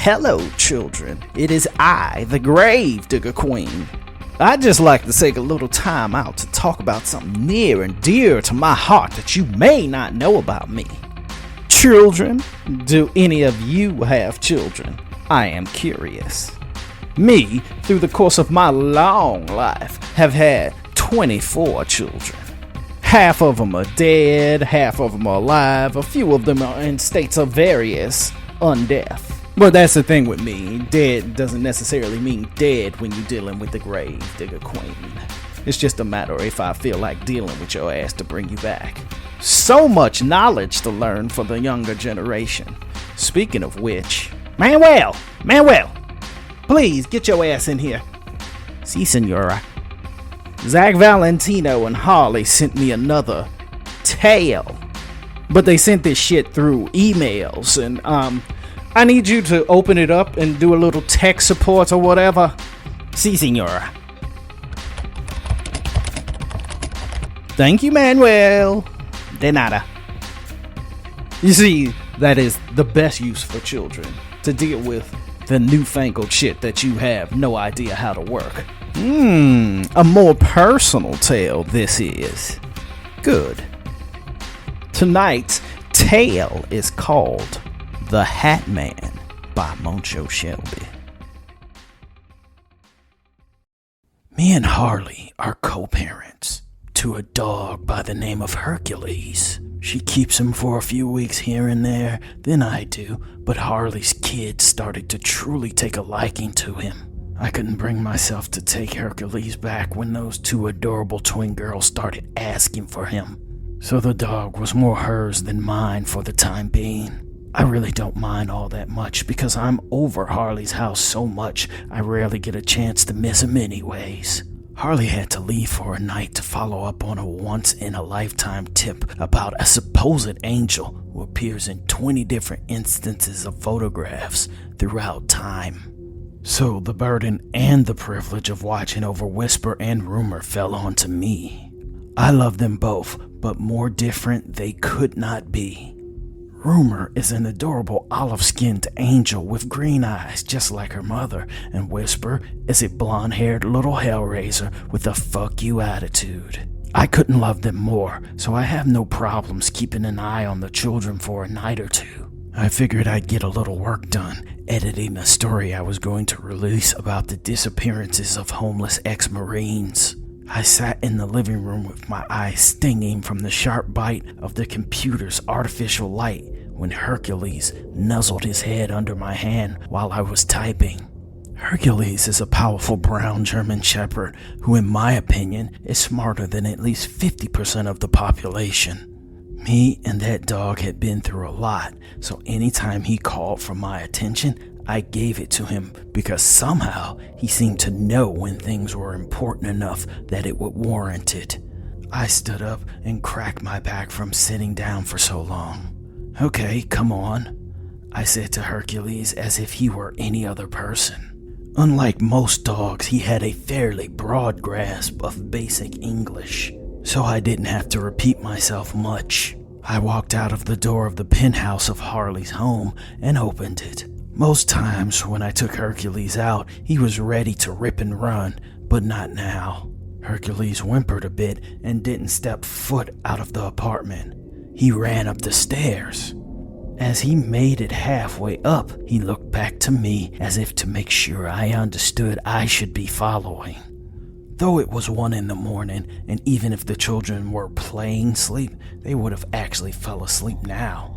Hello, children. It is I, the Gravedigger Queen. I'd just like to take a little time out to talk about something near and dear to my heart that you may not know about me. Children? Do any of you have children? I am curious. Me, through the course of my long life, have had 24 children. Half of them are dead, half of them are alive, a few of them are in states of various undeath. But that's the thing with me, dead doesn't necessarily mean dead when you're dealing with the Gravedigger Queen. It's just a matter of if I feel like dealing with your ass to bring you back. So much knowledge to learn for the younger generation. Speaking of which, Manuel, please get your ass in here. Si, senora. Zach Valentino and Harley sent me another tale. But they sent this shit through emails and, I need you to open it up and do a little tech support or whatever. Si, senora. Thank you, Manuel. De nada. You see, that is the best use for children, to deal with the newfangled shit that you have no idea how to work. A more personal tale this is. Good. Tonight's tale is called The Hat Man by Montsho Shelby. Me and Harley are co-parents to a dog by the name of Hercules. She keeps him for a few weeks here and there, then I do, but Harley's kids started to truly take a liking to him. I couldn't bring myself to take Hercules back when those two adorable twin girls started asking for him. So the dog was more hers than mine for the time being. I really don't mind all that much because I'm over Harley's house so much I rarely get a chance to miss him anyways. Harley had to leave for a night to follow up on a once-in-a-lifetime tip about a supposed angel who appears in 20 different instances of photographs throughout time. So the burden and the privilege of watching over Whisper and Rumor fell onto me. I love them both, but more different they could not be. Rumor is an adorable olive-skinned angel with green eyes just like her mother, and Whisper is a blonde-haired little hellraiser with a fuck you attitude. I couldn't love them more, so I have no problems keeping an eye on the children for a night or two. I figured I'd get a little work done, editing a story I was going to release about the disappearances of homeless ex-Marines. I sat in the living room with my eyes stinging from the sharp bite of the computer's artificial light when Hercules nuzzled his head under my hand while I was typing. Hercules is a powerful brown German shepherd who, in my opinion, is smarter than at least 50% of the population. Me and that dog had been through a lot, so anytime he called for my attention, I gave it to him because somehow he seemed to know when things were important enough that it would warrant it. I stood up and cracked my back from sitting down for so long. Okay, come on, I said to Hercules as if he were any other person. Unlike most dogs, he had a fairly broad grasp of basic English, so I didn't have to repeat myself much. I walked out of the door of the penthouse of Harley's home and opened it. Most times when I took Hercules out, he was ready to rip and run, but not now. Hercules whimpered a bit and didn't step foot out of the apartment. He ran up the stairs. As he made it halfway up, he looked back to me as if to make sure I understood I should be following. Though it was 1 a.m, and even if the children were playing sleep, they would have actually fell asleep now.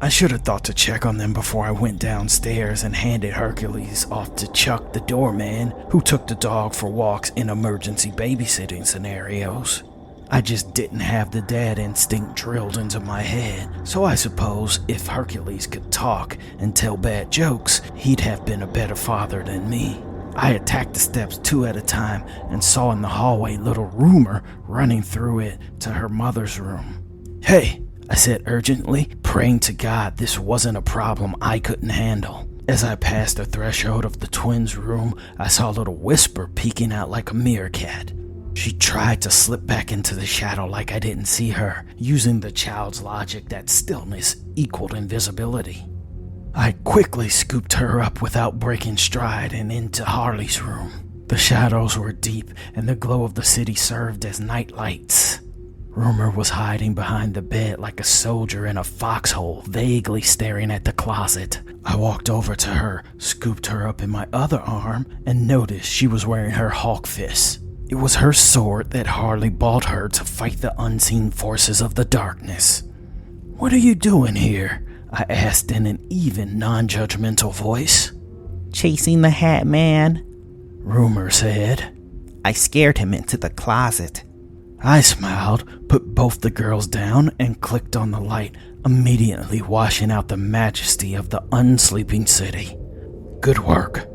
I should have thought to check on them before I went downstairs and handed Hercules off to Chuck the doorman, who took the dog for walks in emergency babysitting scenarios. I just didn't have the dad instinct drilled into my head, so I suppose if Hercules could talk and tell bad jokes, he'd have been a better father than me. I attacked the steps 2 at a time and saw in the hallway little Rumor running through it to her mother's room. Hey, I said urgently, praying to God this wasn't a problem I couldn't handle. As I passed the threshold of the twins' room, I saw little Whisper peeking out like a meerkat. She tried to slip back into the shadow like I didn't see her, using the child's logic that stillness equaled invisibility. I quickly scooped her up without breaking stride and into Harley's room. The shadows were deep, and the glow of the city served as night lights. Rumor was hiding behind the bed like a soldier in a foxhole, vaguely staring at the closet. I walked over to her, scooped her up in my other arm, and noticed she was wearing her hawk fist. It was her sword that Harley bought her to fight the unseen forces of the darkness. "What are you doing here?" I asked in an even, non-judgmental voice. "Chasing the Hat Man," Rumor said. "I scared him into the closet." I smiled, put both the girls down, and clicked on the light, immediately washing out the majesty of the unsleeping city. "Good work.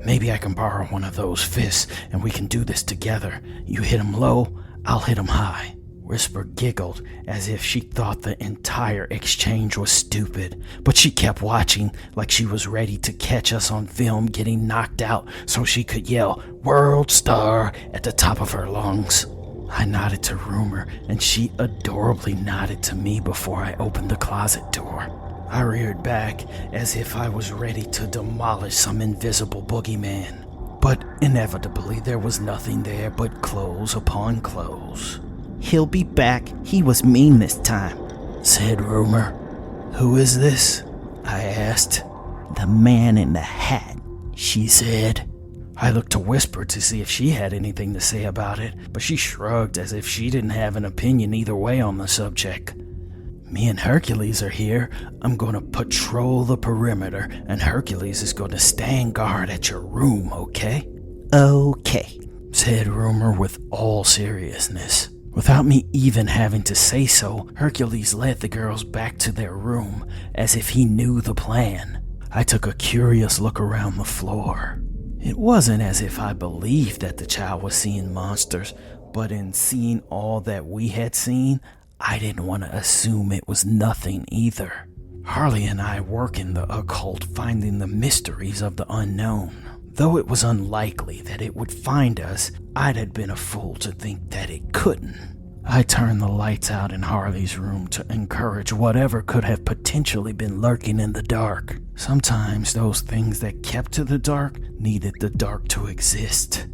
Maybe I can borrow one of those fists, and we can do this together. You hit him low, I'll hit him high." Whisper giggled as if she thought the entire exchange was stupid, but she kept watching like she was ready to catch us on film getting knocked out so she could yell, "World Star," at the top of her lungs. I nodded to Rumor, and she adorably nodded to me before I opened the closet door. I reared back as if I was ready to demolish some invisible boogeyman. But inevitably there was nothing there but clothes upon clothes. "He'll be back. He was mean this time," said Rumor. "Who is this?" I asked. "The man in the hat," she said. I looked to Whisper to see if she had anything to say about it, but she shrugged as if she didn't have an opinion either way on the subject. "Me and Hercules are here. I'm going to patrol the perimeter, and Hercules is going to stand guard at your room, okay?" "Okay," said Rumor with all seriousness. Without me even having to say so, Hercules led the girls back to their room, as if he knew the plan. I took a curious look around the floor. It wasn't as if I believed that the child was seeing monsters, but in seeing all that we had seen, I didn't want to assume it was nothing either. Harley and I work in the occult, finding the mysteries of the unknown. Though it was unlikely that it would find us, I'd have been a fool to think that it couldn't. I turned the lights out in Harley's room to encourage whatever could have potentially been lurking in the dark. Sometimes those things that kept to the dark needed the dark to exist.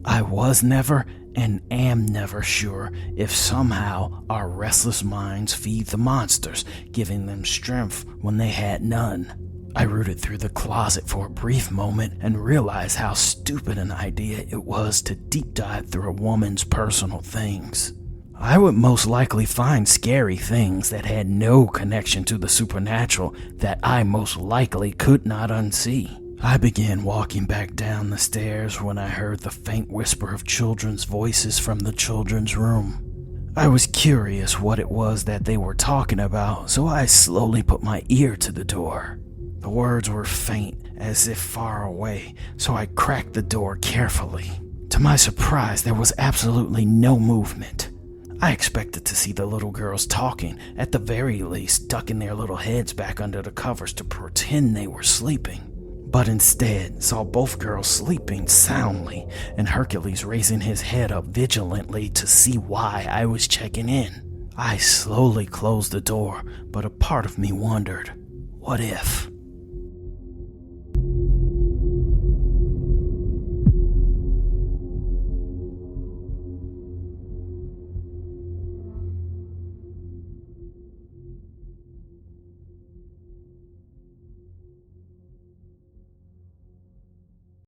I was never and am never sure if somehow our restless minds feed the monsters, giving them strength when they had none. I rooted through the closet for a brief moment and realized how stupid an idea it was to deep dive through a woman's personal things. I would most likely find scary things that had no connection to the supernatural that I most likely could not unsee. I began walking back down the stairs when I heard the faint whisper of children's voices from the children's room. I was curious what it was that they were talking about, so I slowly put my ear to the door. The words were faint, as if far away, so I cracked the door carefully. To my surprise, there was absolutely no movement. I expected to see the little girls talking, at the very least ducking their little heads back under the covers to pretend they were sleeping. But instead saw both girls sleeping soundly, and Hercules raising his head up vigilantly to see why I was checking in. I slowly closed the door, but a part of me wondered, what if?